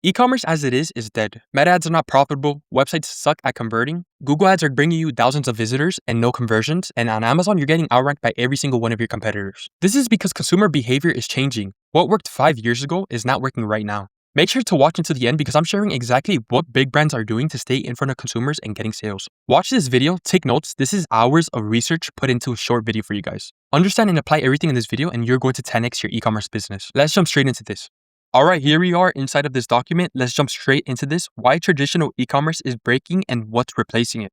E-commerce as it is dead. Meta ads are not profitable, websites suck at converting, Google ads are bringing you thousands of visitors and no conversions, and on Amazon you're getting outranked by every single one of your competitors. This is because consumer behavior is changing. What worked 5 years ago is not working right now. Make sure to watch until the end because I'm sharing exactly what big brands are doing to stay in front of consumers and getting sales. Watch this video, take notes. This is hours of research put into a short video for you guys. Understand and apply everything in this video and you're going to 10x your e-commerce business. Let's jump straight into this. Alright, here we are inside of this document. Let's jump straight into this. Why traditional e-commerce is breaking and what's replacing it.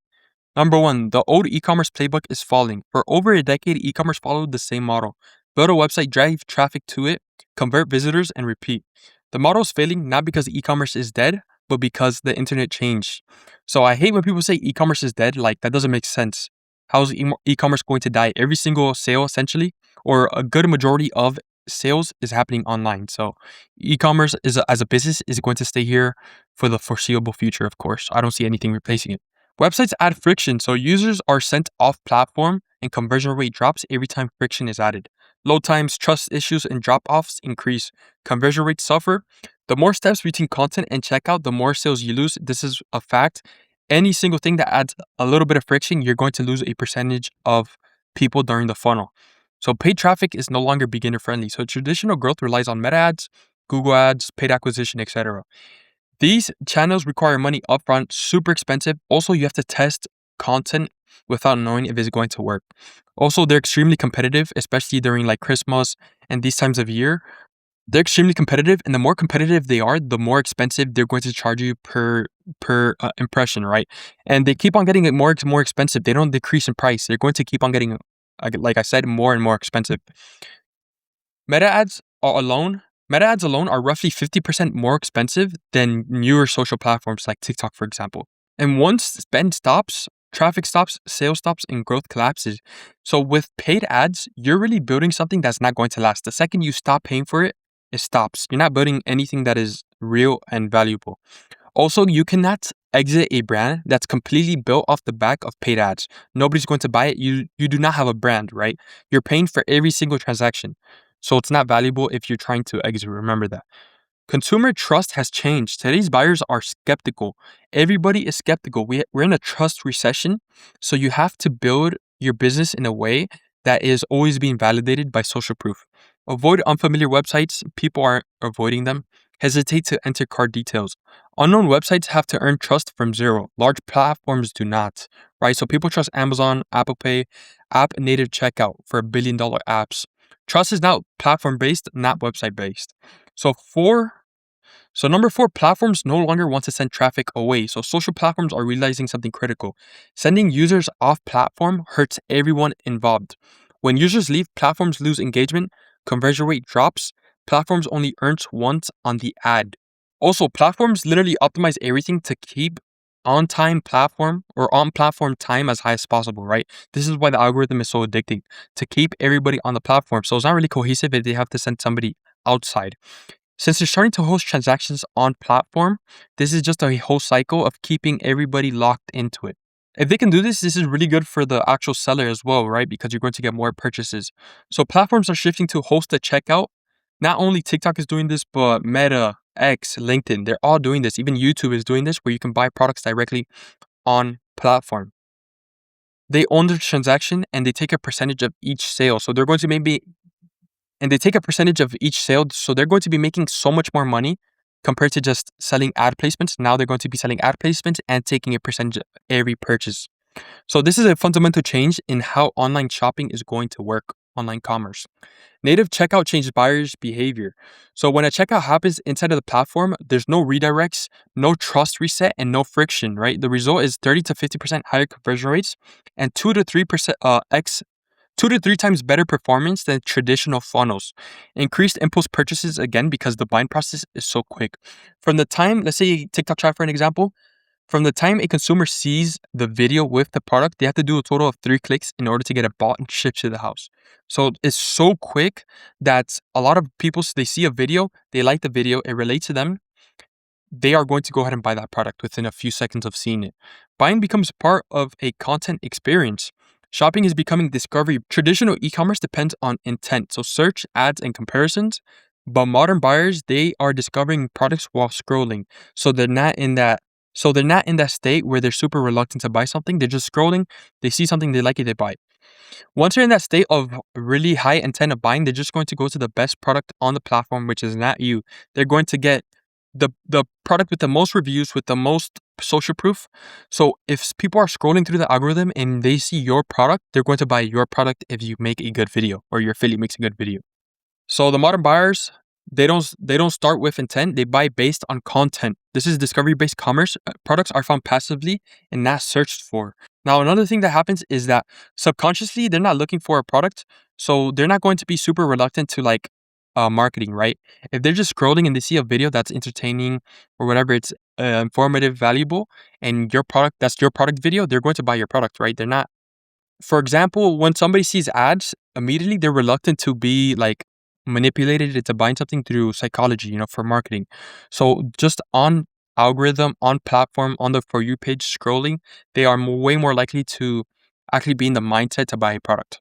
Number 1, the old e-commerce playbook is falling. For over a decade, e-commerce followed the same model. Build a website, drive traffic to it, convert visitors, and repeat. The model is failing not because e-commerce is dead, but because the internet changed. So I hate when people say e-commerce is dead. Like, that doesn't make sense. How is e-commerce going to die? Every single sale, essentially, or a good majority of sales is happening online. So e-commerce as a business is going to stay here for the foreseeable future, of course. I don't see anything replacing it. Websites add friction, so users are sent off platform and conversion rate drops every time friction is added. Load times, trust issues, and drop-offs increase. Conversion rates suffer. The more steps between content and checkout, the more sales you lose. This is a fact. Any single thing that adds a little bit of friction, you're going to lose a percentage of people during the funnel. So paid traffic is no longer beginner friendly. So traditional growth relies on meta ads, Google ads, paid acquisition, etc. These channels require money upfront, super expensive. Also, you have to test content without knowing if it's going to work. Also, they're extremely competitive, especially during like Christmas and these times of year. They're extremely competitive, and the more competitive they are, the more expensive they're going to charge you per impression, right? And they keep on getting it more expensive. They don't decrease in price. They're going to keep on getting, like I said, more and more expensive. Meta ads alone are roughly 50% more expensive than newer social platforms like TikTok, for example. And once spend stops, traffic stops, sales stops, and growth collapses. So with paid ads, you're really building something that's not going to last. The second you stop paying for it, it stops. You're not building anything that is real and valuable. Also, you cannot exit a brand that's completely built off the back of paid ads. Nobody's going to buy it. You do not have a brand, right? You're paying for every single transaction. So it's not valuable if you're trying to exit. Remember that. Consumer trust has changed. Today's buyers are skeptical. Everybody is skeptical. We're in a trust recession. So you have to build your business in a way that is always being validated by social proof. Avoid unfamiliar websites. People aren't avoiding them. Hesitate to enter card details. Unknown websites have to earn trust from zero. Large platforms do not, right? So people trust Amazon, Apple Pay, app native checkout for $1 billion apps. Trust is now platform-based, not website-based. So number 4, platforms no longer want to send traffic away. So social platforms are realizing something critical. Sending users off platform hurts everyone involved. When users leave, platforms lose engagement, conversion rate drops, platforms only earns once on the ad. Also, platforms literally optimize everything to keep on-time platform or on-platform time as high as possible, right? This is why the algorithm is so addicting, to keep everybody on the platform. So it's not really cohesive if they have to send somebody outside. Since they're starting to host transactions on platform, this is just a whole cycle of keeping everybody locked into it. If they can do this, this is really good for the actual seller as well, right? Because you're going to get more purchases. So platforms are shifting to host a checkout. Not only TikTok is doing this, but Meta, X, LinkedIn, they're all doing this. Even YouTube is doing this, where you can buy products directly on platform. They own the transaction and they take a percentage of each sale. So they're going to so they're going to be making so much more money compared to just selling ad placements. Now they're going to be selling ad placements and taking a percentage of every purchase. So this is a fundamental change in how online shopping is going to work, online commerce. Native checkout changes buyers' behavior. So when a checkout happens inside of the platform, there's no redirects, no trust reset, and no friction, right? The result is 30 to 50% higher conversion rates and 2 to 3 times better performance than traditional funnels. Increased impulse purchases again because the buying process is so quick. From the time, let's say TikTok Shop for an example, from the time a consumer sees the video with the product, they have to do a total of 3 clicks in order to get it bought and shipped to the house. So it's so quick that a lot of people, they see a video, they like the video, it relates to them, they are going to go ahead and buy that product within a few seconds of seeing it. Buying becomes part of a content experience. Shopping is becoming discovery. Traditional e-commerce depends on intent, so search, ads, and comparisons. But modern buyers, they are discovering products while scrolling. So they're not in that state where they're super reluctant to buy something. They're just scrolling, they see something they like it, they buy it. Once you're in that state of really high intent of buying, they're just going to go to the best product on the platform, which is not you. They're going to get the product with the most reviews, with the most social proof. So if people are scrolling through the algorithm and they see your product, they're going to buy your product if you make a good video or your affiliate makes a good video. So the modern buyers, they don't start with intent, they buy based on content. This is discovery-based commerce. Products are found passively and not searched for. Now, another thing that happens is that subconsciously they're not looking for a product, so they're not going to be super reluctant to marketing, right? If they're just scrolling and they see a video that's entertaining or whatever, it's informative, valuable, and that's your product video, they're going to buy your product, right? They're not. For example, when somebody sees ads, immediately they're reluctant to be manipulated into buying something through psychology, for marketing. So just on algorithm, on platform, on the For You page scrolling, they are way more likely to actually be in the mindset to buy a product.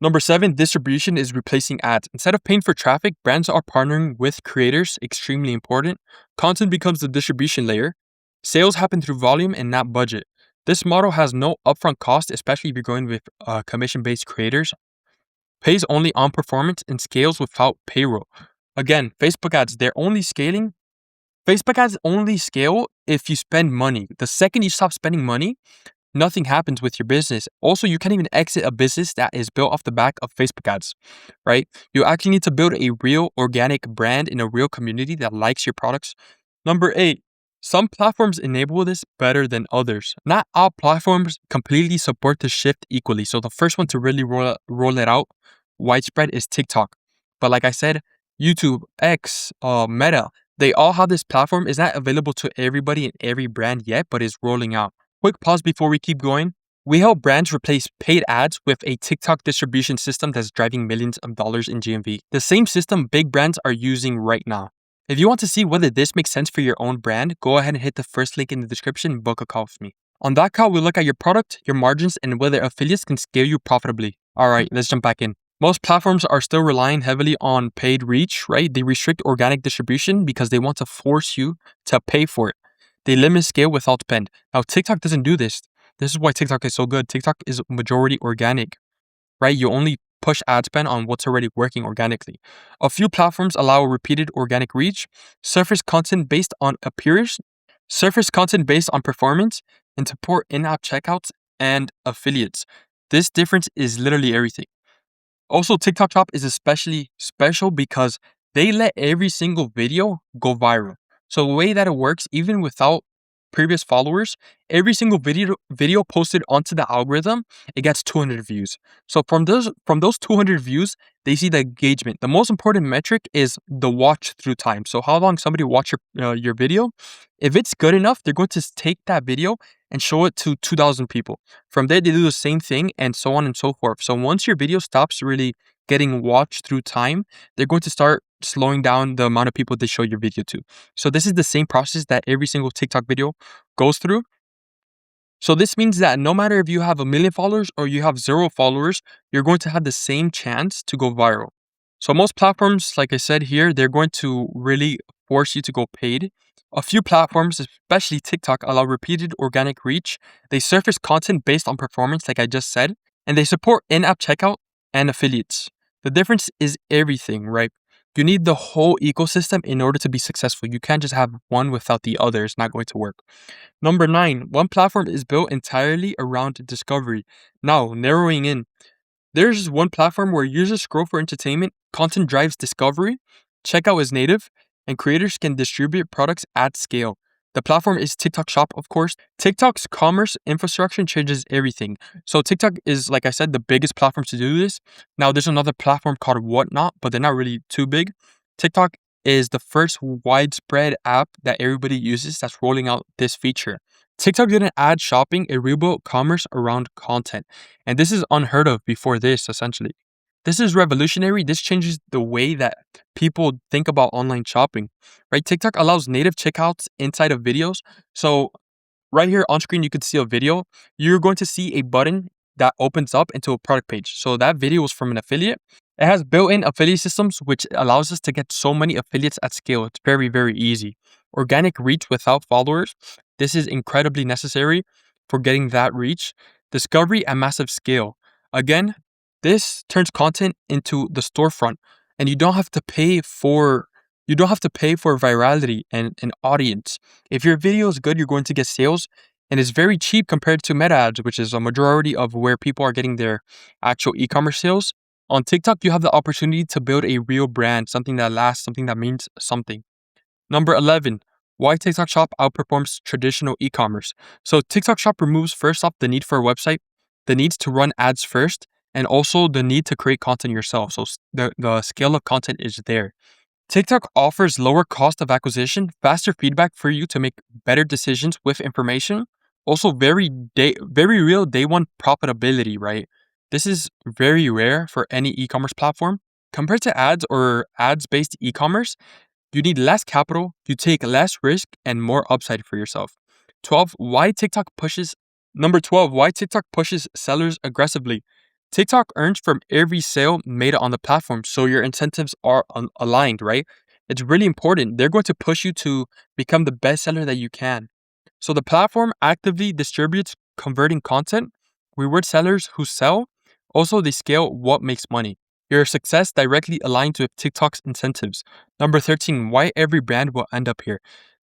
Number 7, distribution is replacing ads. Instead of paying for traffic, brands are partnering with creators, extremely important. Content becomes the distribution layer. Sales happen through volume and not budget. This model has no upfront cost, especially if you're going with commission-based creators. Pays only on performance and scales without payroll. Again, Facebook ads, they're only scaling. Facebook ads only scale if you spend money. The second you stop spending money, nothing happens with your business. Also, you can't even exit a business that is built off the back of Facebook ads, right? You actually need to build a real organic brand in a real community that likes your products. Number 8, some platforms enable this better than others. Not all platforms completely support the shift equally. So the first one to really roll it out widespread is TikTok. But like I said, YouTube, X, Meta, they all have this platform. It's not available to everybody and every brand yet, but is rolling out. Quick pause before we keep going. We help brands replace paid ads with a TikTok distribution system that's driving millions of dollars in GMV. The same system big brands are using right now. If you want to see whether this makes sense for your own brand, go ahead and hit the first link in the description and book a call with me. On that call, we'll look at your product, your margins, and whether affiliates can scale you profitably. All right, let's jump back in. Most platforms are still relying heavily on paid reach, right? They restrict organic distribution because they want to force you to pay for it. They limit scale without spend. Now, TikTok doesn't do this. This is why TikTok is so good. TikTok is majority organic, right? You only push ad spend on what's already working organically. A few platforms allow repeated organic reach, surface content based on appearance, surface content based on performance, and support in-app checkouts and affiliates. This difference is literally everything. Also, TikTok Shop is especially special because they let every single video go viral. So the way that it works, even without previous followers, every single video posted onto the algorithm, it gets 200 views. So from those 200 views, they see the engagement. The most important metric is the watch through time. So how long somebody watched your video. If it's good enough, they're going to take that video and show it to 2,000 people. From there, they do the same thing and so on and so forth. So once your video stops really getting watched through time, they're going to start slowing down the amount of people they show your video to. So this is the same process that every single TikTok video goes through. So this means that no matter if you have 1 million followers or you have 0 followers, you're going to have the same chance to go viral. So most platforms, like I said here, they're going to really force you to go paid. A few platforms, especially TikTok, allow repeated organic reach. They surface content based on performance, like I just said, and they support in-app checkout and affiliates. The difference is everything, right? You need the whole ecosystem in order to be successful. You can't just have one without the other. It's not going to work. Number 9, one platform is built entirely around discovery. Now, narrowing in. There's one platform where users scroll for entertainment, content drives discovery, checkout is native, and creators can distribute products at scale. The platform is TikTok Shop, of course. TikTok's commerce infrastructure changes everything. So TikTok is, like I said, the biggest platform to do this. Now, there's another platform called Whatnot, but they're not really too big. TikTok is the first widespread app that everybody uses that's rolling out this feature. TikTok didn't add shopping, it rebuilt commerce around content. And this is unheard of before this, essentially. This is revolutionary. This changes the way that people think about online shopping, right? TikTok allows native checkouts inside of videos. So right here on screen, you could see a video. You're going to see a button that opens up into a product page. So that video was from an affiliate. It has built-in affiliate systems, which allows us to get so many affiliates at scale. It's very, very easy. Organic reach without followers. This is incredibly necessary for getting that reach. Discovery at massive scale. Again, this turns content into the storefront, and you don't have to pay for virality and an audience. If your video is good, you're going to get sales, and it's very cheap compared to meta ads, which is a majority of where people are getting their actual e-commerce sales. On TikTok, you have the opportunity to build a real brand, something that lasts, something that means something. Number 11, why TikTok Shop outperforms traditional e-commerce. So TikTok Shop removes first off the need for a website, the needs to run ads first, and also the need to create content yourself. So the scale of content is there. TikTok offers lower cost of acquisition, faster feedback for you to make better decisions with information. Also very real day one profitability, right? This is very rare for any e-commerce platform. Compared to ads or ads-based e-commerce, you need less capital, you take less risk, and more upside for yourself. Number 12, why TikTok pushes sellers aggressively. TikTok earns from every sale made on the platform, so your incentives are aligned, right? It's really important. They're going to push you to become the best seller that you can. So the platform actively distributes converting content, reward sellers who sell. Also, they scale what makes money. Your success directly aligns with TikTok's incentives. Number 13, why every brand will end up here.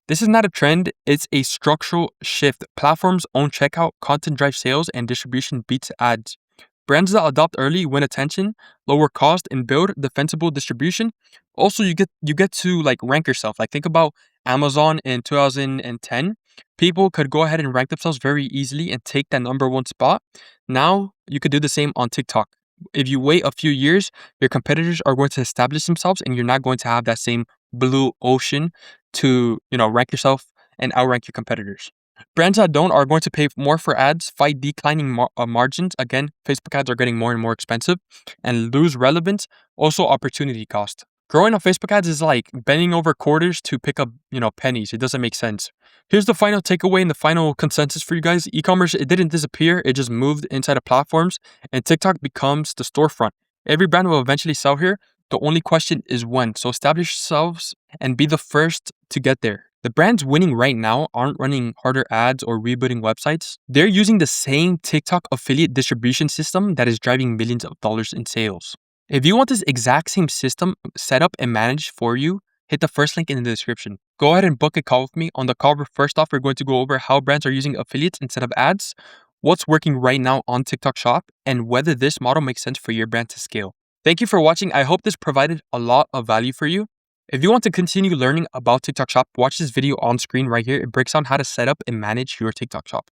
This is not a trend, it's a structural shift. Platforms own checkout, content drives sales, and distribution beats ads. Brands that adopt early win attention, lower cost, and build defensible distribution. Also, you get to like rank yourself. Like think about Amazon in 2010. People could go ahead and rank themselves very easily and take that number one spot. Now you could do the same on TikTok. If you wait a few years, your competitors are going to establish themselves, and you're not going to have that same blue ocean to rank yourself and outrank your competitors. Brands that don't are going to pay more for ads, fight declining margins. Again, Facebook ads are getting more and more expensive, and lose relevance. Also, opportunity cost. Growing on Facebook ads is like bending over quarters to pick up, pennies. It doesn't make sense. Here's the final takeaway and the final consensus for you guys. E-commerce, it didn't disappear. It just moved inside of platforms, and TikTok becomes the storefront. Every brand will eventually sell here. The only question is when. So establish yourselves and be the first to get there. The brands winning right now aren't running harder ads or rebooting websites. They're using the same TikTok affiliate distribution system that is driving millions of dollars in sales. If you want this exact same system set up and managed for you, hit the first link in the description. Go ahead and book a call with me. On the call, first off, we're going to go over how brands are using affiliates instead of ads, what's working right now on TikTok Shop, and whether this model makes sense for your brand to scale. Thank you for watching. I hope this provided a lot of value for you. If you want to continue learning about TikTok Shop, watch this video on screen right here. It breaks down how to set up and manage your TikTok Shop.